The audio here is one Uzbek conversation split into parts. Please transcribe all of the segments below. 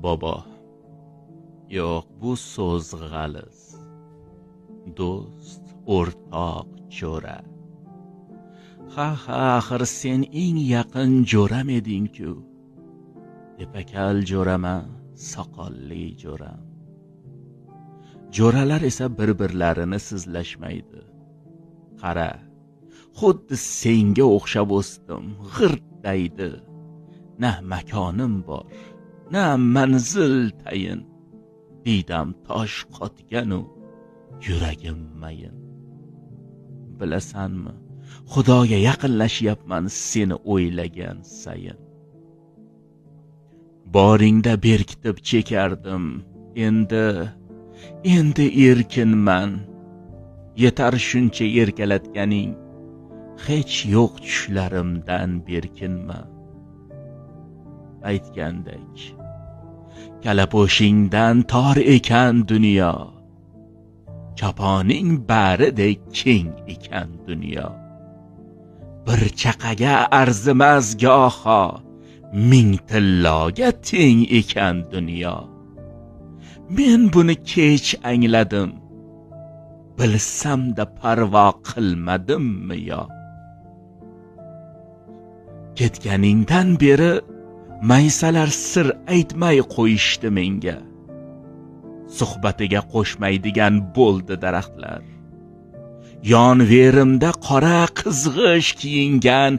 Bobo, yo'q bu so'z g'aliz. Do'st, o'rtoq, jo'ra. Ha, axir sen eng yaqin jo'ram eding-ku. Tepakal jo'rama, soqolli jo'ram. Jo'ralar esa bir-birlarini sizlashmaydi. Qara, xuddi senga o'xshab o'sdim, g'irdaydi. Na makonim bor, na manzil tayin. Diydam tosh qotgan-u, yuragim mayin. Bilasanmi, Xudoga yaqinlashyapman seni o'ylagan sayin. Boringda berkitib chekardim, endi erkinman. Yetar shuncha erkalatganing, hech yo'q tushlarimdan berkinma. Aytgandek, kalaposhingdan tor ekan dunyo, choponing baridek keng ekan dunyo. Bir chaqaga arzimas goho, ming tilloga teng ekan dunyo. Men buni kech angladim, bilsam-da parvo qilmadimmi yo? Ketganingdan beri maysalar sir aytmay qo'yishdi menga. Suhbatiga qo'shmaydigan bo'ldi daraxtlar. Yonverimda qora qizg'ish kiyingan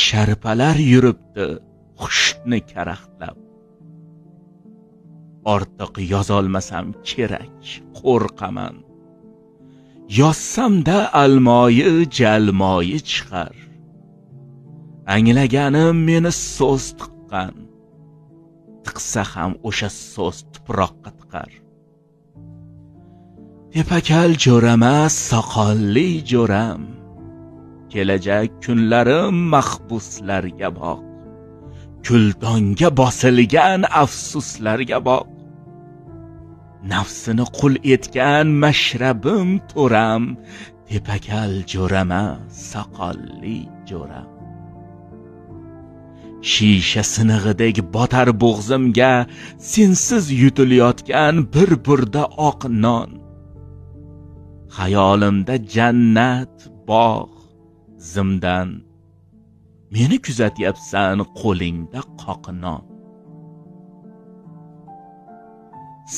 sharpalar yuribdi, xushtni karaxtlab. Ortiq yozolmasam kerak, qo'rqaman. Yozsam-da almoyi jalmoyi chiqar. Anglaganim meni so'z tiqqan, tiqsa ham o'sha so'z tuproqqa tiqar. Tepakal jo'rama, soqolli jo'ram, kelajak kunlarim mahbuslarga boq. Kuldonga bosilgan afsuslarga boq. Nafsini qul etgan mashrabim to'ram, tepakal jo'rama, soqolli jo'ram. Shisha sinig'idek botar bo'g'zimga sensiz yutilayotgan bir burda oq non. Xayolimda jannat, bog', zimdan. Meni kuzatyapsan qo'lingda qoqinon.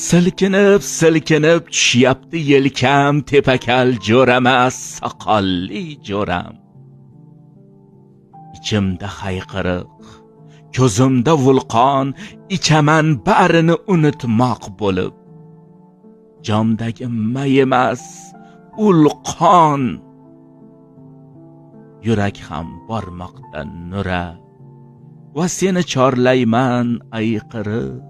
Silkinib tushyapti yelkam, tepakal jo'rama, soqolli jo'ram. Ichimda hayqiriq, ko'zimda vulqon, ichaman barini unutmoq bo'lib. Jomdagi may emas, ulqon. Yurak ham bormoqda nura, va seni chorlayman ayqirib,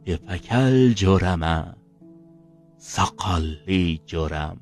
tepakal jo'rama, soqolli jo'ram.